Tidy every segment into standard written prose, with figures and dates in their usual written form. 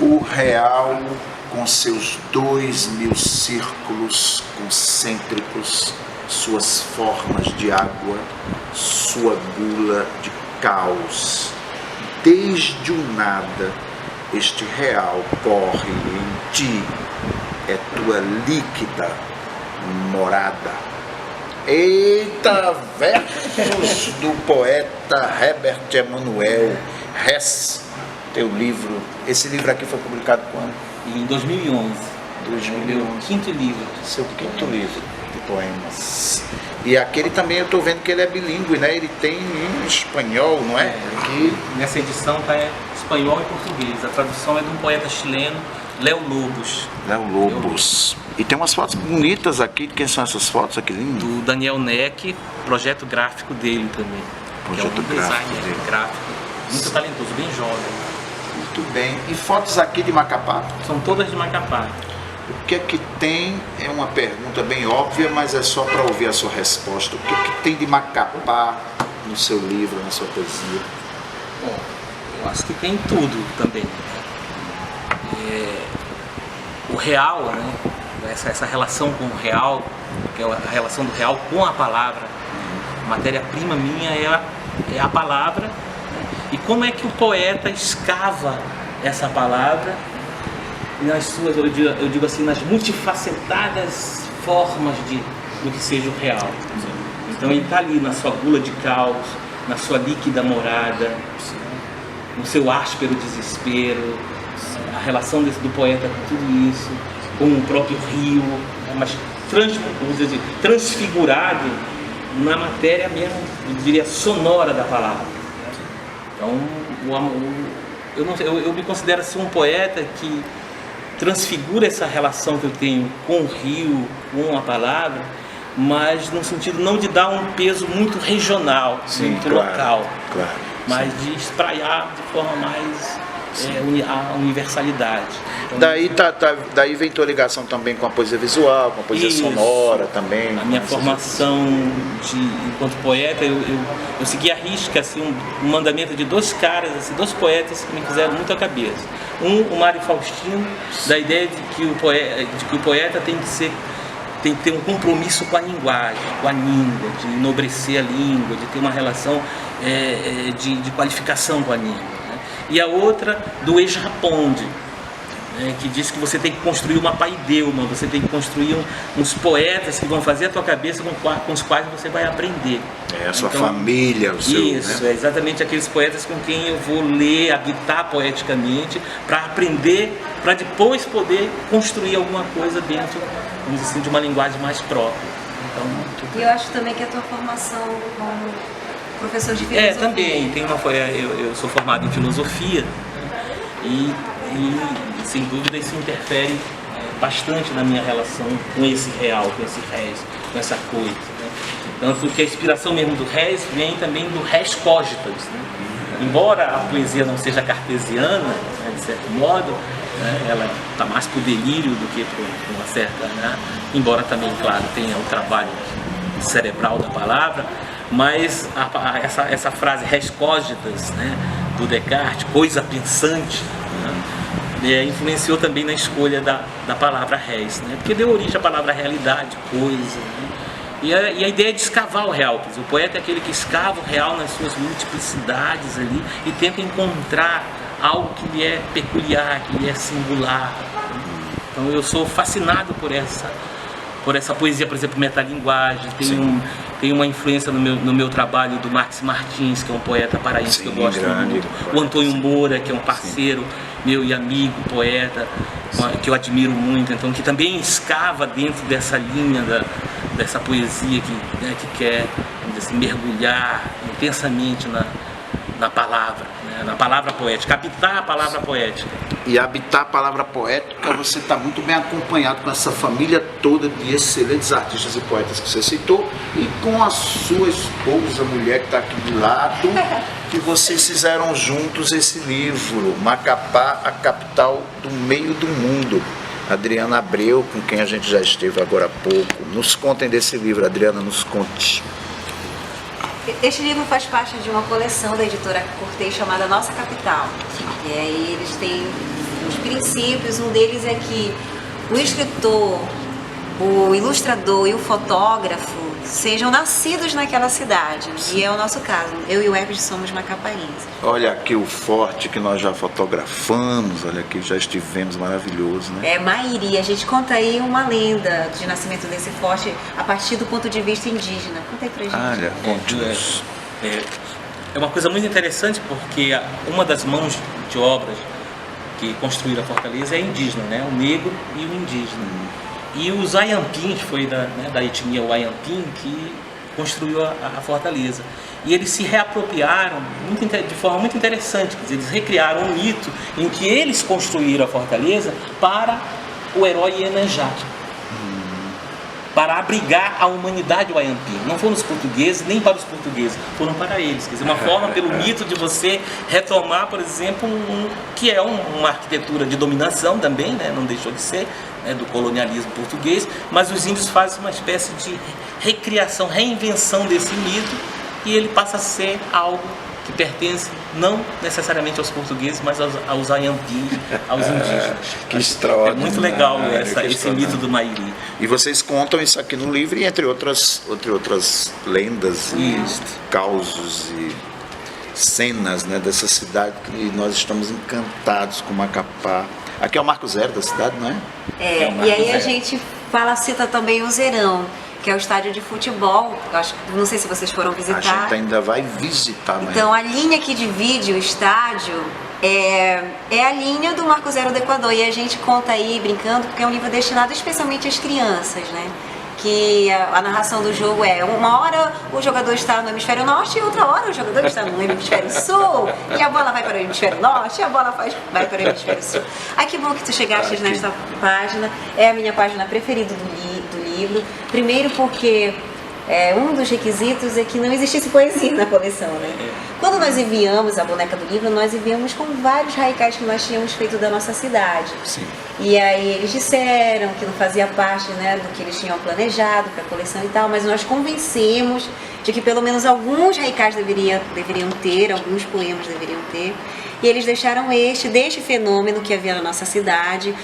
O real, com seus 2000 círculos concêntricos, suas formas de água, sua gula de caos. Desde o nada, este real corre em ti, é tua líquida morada. Eita, versos do poeta Herbert Emanuel Hesse, teu livro. Esse livro aqui foi publicado quando? Em 2011. 2011. Meu quinto livro. Seu quinto livro de poemas. E aquele também eu estou vendo que ele é bilíngue, né? Ele tem em espanhol, não é? Aqui, nessa edição está em espanhol e português. A tradução é de um poeta chileno, Léo Lobos. Léo Lobos. E tem umas fotos bonitas aqui. Quem são essas fotos aqui, lindo? Do Daniel Neck, projeto gráfico dele também. Projeto que é um designer gráfico muito talentoso, bem jovem. Muito bem. E fotos aqui de Macapá? São todas de Macapá. O que é que tem? É uma pergunta bem óbvia, mas é só para ouvir a sua resposta. O que é que tem de Macapá no seu livro, na sua poesia? Bom, eu acho que tem tudo também. O real, né? Essa relação com o real, que é a relação do real com a palavra. A matéria-prima minha é a palavra. E como é que o poeta escava essa palavra nas suas, eu digo assim, nas multifacetadas formas do que seja o real. Então ele está ali na sua gula de caos, na sua líquida morada, no seu áspero desespero, a relação do poeta com tudo isso, com o próprio rio, mas transfigurado na matéria mesmo, eu diria, sonora da palavra. Então, eu me considero assim um poeta que transfigura essa relação que eu tenho com o rio, com a palavra, mas no sentido não de dar um peso muito regional, muito local, mas de espraiar de forma mais a universalidade. Então, daí vem tua ligação também com a poesia visual, com a poesia sonora também. A minha formação enquanto poeta, eu segui a risca assim, um mandamento de dois caras, assim, dois poetas que me fizeram muito a cabeça. O Mário Faustino, da ideia de que o poeta tem que ter um compromisso com a linguagem, com a língua, de enobrecer a língua, de ter uma relação de qualificação com a língua. E a outra do Ejaponde, que diz que você tem que construir uma paideuma, você tem que construir uns poetas que vão fazer a tua cabeça com os quais você vai aprender. A sua família, o seu... Isso, né? É exatamente aqueles poetas com quem eu vou ler, habitar poeticamente, para aprender, para depois poder construir alguma coisa dentro, vamos dizer assim, de uma linguagem mais própria. Então, eu acho também que a tua formação como professor de filosofia... também, eu sou formado em filosofia e sem dúvida isso interfere bastante na minha relação com esse real, com esse res, com essa coisa. Né? Então, porque a inspiração mesmo do res vem também do res cogitas. Né? Embora a poesia não seja cartesiana, né, de certo modo, né, ela está mais para o delírio do que para uma certa... Né? Embora também, claro, tenha o trabalho cerebral da palavra, mas essa frase res cogitas, né, do Descartes, coisa pensante, né, influenciou também na escolha da palavra res, né, porque deu origem à palavra realidade, coisa. Né, e a ideia de escavar o real, quer dizer, o poeta é aquele que escava o real nas suas multiplicidades ali e tenta encontrar algo que lhe é peculiar, que lhe é singular. Então eu sou fascinado por essa poesia, por exemplo, metalinguagem. Tem uma influência no meu trabalho do Max Martins, que é um poeta paraense que eu gosto muito. O Antônio Moura, que é um parceiro meu e amigo, poeta, que eu admiro muito. Então, que também escava dentro dessa linha dessa poesia que quer, vamos dizer assim, mergulhar intensamente na palavra, né? Na palavra poética, habitar a palavra poética. E habitar a palavra poética, você está muito bem acompanhado com essa família toda de excelentes artistas e poetas que você citou e com a sua esposa, mulher que está aqui de lado, que vocês fizeram juntos esse livro, Macapá, a capital do meio do mundo. Adriana Abreu, com quem a gente já esteve agora há pouco. Nos contem desse livro, Adriana, nos conte. Este livro faz parte de uma coleção da editora Cortez chamada Nossa Capital. E aí eles têm os princípios. Um deles é que o escritor, o ilustrador e o fotógrafo sejam nascidos naquela cidade. E é o nosso caso. Eu e o Herbert somos macapaenses. Olha aqui o forte que nós já fotografamos, olha aqui, já estivemos, maravilhoso, né? É Mairi, a gente conta aí uma lenda de nascimento desse forte a partir do ponto de vista indígena. Conta aí pra gente. Olha, conte-nos. É uma coisa muito interessante porque uma das mãos de obras que construíram a fortaleza é indígena, né? O negro e o indígena. E os Ayampins, foi da etnia Ayampim que construiu a fortaleza. E eles se reapropriaram de forma muito interessante, quer dizer, eles recriaram um mito em que eles construíram a fortaleza para o herói Iemanjá, para abrigar a humanidade Ayampim. Não foram os portugueses, nem para os portugueses, foram para eles. Quer dizer, uma forma pelo mito de você retomar, por exemplo, que é uma arquitetura de dominação também, né? Não deixou de ser, né? Do colonialismo português, mas os índios fazem uma espécie de recriação, reinvenção desse mito, e ele passa a ser algo que pertence não necessariamente aos portugueses, mas aos Ayampim, aos indígenas. Que extraordinário. É muito legal esse mito do Mairi. E vocês contam isso aqui no livro, e entre outras lendas e causos e cenas, né, dessa cidade, que nós estamos encantados com Macapá. Aqui é o Marco Zero da cidade, não é? E aí a gente cita também o Zerão, que é o estádio de futebol. Não sei se vocês foram visitar. A gente ainda vai visitar amanhã. Então, a linha que divide o estádio é a linha do Marco Zero do Equador. E a gente conta aí, brincando, porque é um livro destinado especialmente às crianças, né? Que a narração do jogo uma hora o jogador está no hemisfério norte e outra hora o jogador está no hemisfério sul, e a bola vai para o hemisfério norte e a bola vai para o hemisfério sul. Ai, que bom que tu chegaste nesta página. É a minha página preferida do livro. Primeiro porque um dos requisitos é que não existisse poesia na coleção, né? Quando nós enviamos a boneca do livro, nós enviamos com vários haikais que nós tínhamos feito da nossa cidade. Sim. E aí eles disseram que não fazia parte, né, do que eles tinham planejado para a coleção e tal, mas nós convencemos de que pelo menos alguns haikais deveriam ter, alguns poemas deveriam ter. E eles deixaram deste fenômeno que havia na nossa cidade,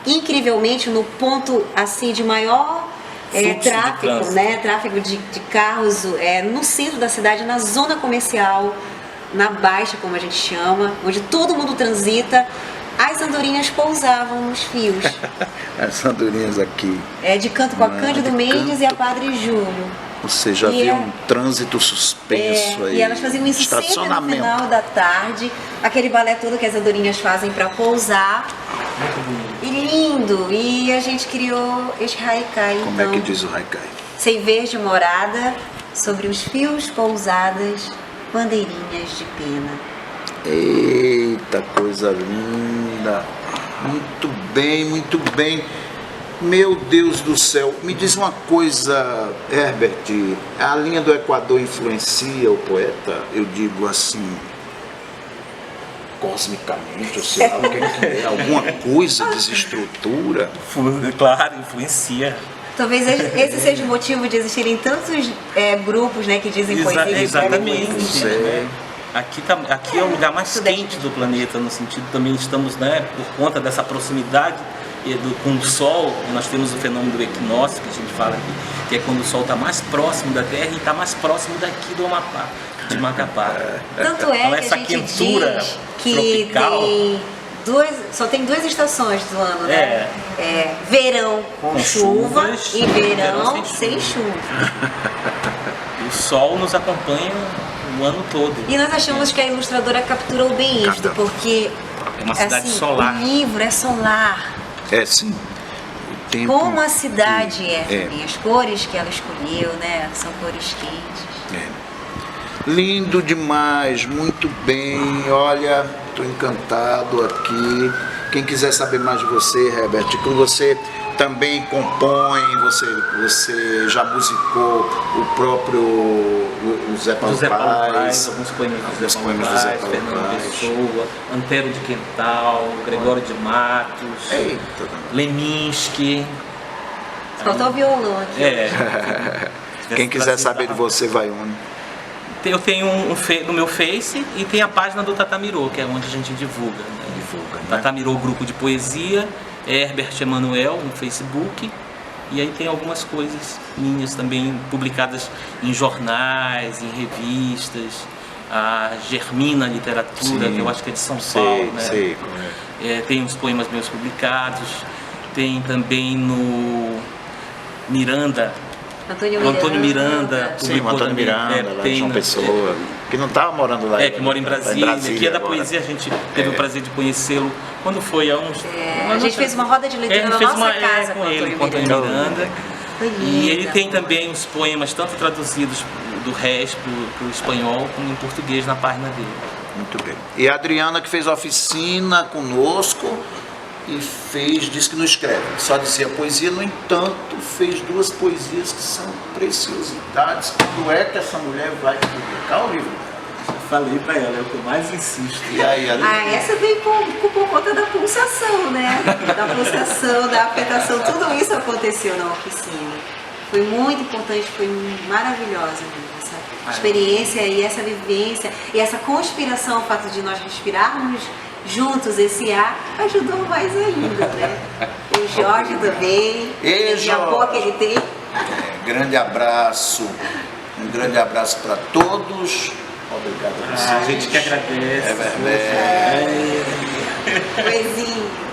incrivelmente no ponto assim de maior tráfego, né? Tráfego de carros no centro da cidade, na zona comercial, na Baixa, como a gente chama, onde todo mundo transita. As andorinhas pousavam nos fios. As andorinhas aqui. De canto com a Cândido Mendes e a Padre Júlio. Você já viu um trânsito suspenso aí. E elas faziam isso sempre no final da tarde. Aquele balé todo que as andorinhas fazem para pousar. E lindo! E a gente criou este haikai. Como é que diz o haikai? Sem verde morada, sobre os fios pousadas, bandeirinhas de pena. Eita, coisa linda! Muito bem, muito bem. Meu Deus do céu, me diz uma coisa, Herbert, a linha do Equador influencia o poeta? Eu digo assim, cosmicamente, ou sei lá, alguma coisa desestrutura? Claro, influencia. Talvez esse seja o motivo de existirem tantos grupos, né, que dizem poesia. Exatamente. Aqui é o lugar mais quente do planeta, no sentido também estamos, né, por conta dessa proximidade com o Sol. Nós temos o fenômeno do equinócio, que a gente fala aqui, que é quando o Sol está mais próximo da Terra e está mais próximo daqui do Amapá, de Macapá. Tanto então, que essa a gente quentura diz que tropical, só tem 2 estações do ano, né? Verão com chuva e verão sem chuva. O Sol nos acompanha o ano todo. E nós achamos que a ilustradora capturou bem isso, porque é uma cidade solar. O livro é solar. Sim. Como a cidade também. As cores que ela escolheu, né? São cores quentes. Lindo demais, muito bem. Olha, estou encantado aqui. Quem quiser saber mais de você, Herbert, que você também compõe, você já musicou o próprio Zé Paulo Paes, alguns poemas do Zé Paulo Paes, Fernando Pessoa, Antero de Quental, Gregório de Matos, Leminski. Faltou o violão aqui. Quem quiser saber de você, vai onde? Eu tenho no meu Face e tem a página do Tatamirô, que é onde a gente divulga. Né? divulga, né? Tata Mirou, grupo de poesia, Herbert Emanuel no Facebook, e aí tem algumas coisas minhas também publicadas em jornais, em revistas, a Germina Literatura, Sim. que eu acho que é de São Paulo, né? Sei como é. Tem uns poemas meus publicados, tem também no Miranda, Antônio Miranda Sim, o publicou Antônio também, Miranda, lá de tem João na- Pessoa, que não estava morando lá. que mora em tá Brasília, que é da agora. poesia, a gente teve o prazer de conhecê-lo. Quando foi? Há uns... A gente fez uma roda de leitura a na gente fez nossa uma casa com ele, com o Antônio Miranda. Foi E ele linda. tem também os poemas, tanto traduzidos do RES para o espanhol, como em português na página dele. Muito bem. E a Adriana, que fez a oficina conosco e disse que não escreve, só dizia poesia, no entanto, fez 2 poesias que são preciosidades. Quando é que essa mulher vai publicar o livro? Falei para ela, é o que eu mais insisto. E aí, Essa veio por conta da pulsação, né? Da pulsação, da afetação, tudo isso aconteceu na oficina. Foi muito importante, foi maravilhosa mesmo, essa experiência e essa vivência e essa conspiração, o fato de nós respirarmos juntos esse ar, ajudou mais ainda, né? O Jorge também, Ei, a boa que ele tem. grande abraço, um grande abraço para todos. Obrigado a vocês. A gente que agradece. É verdade. Coisinha.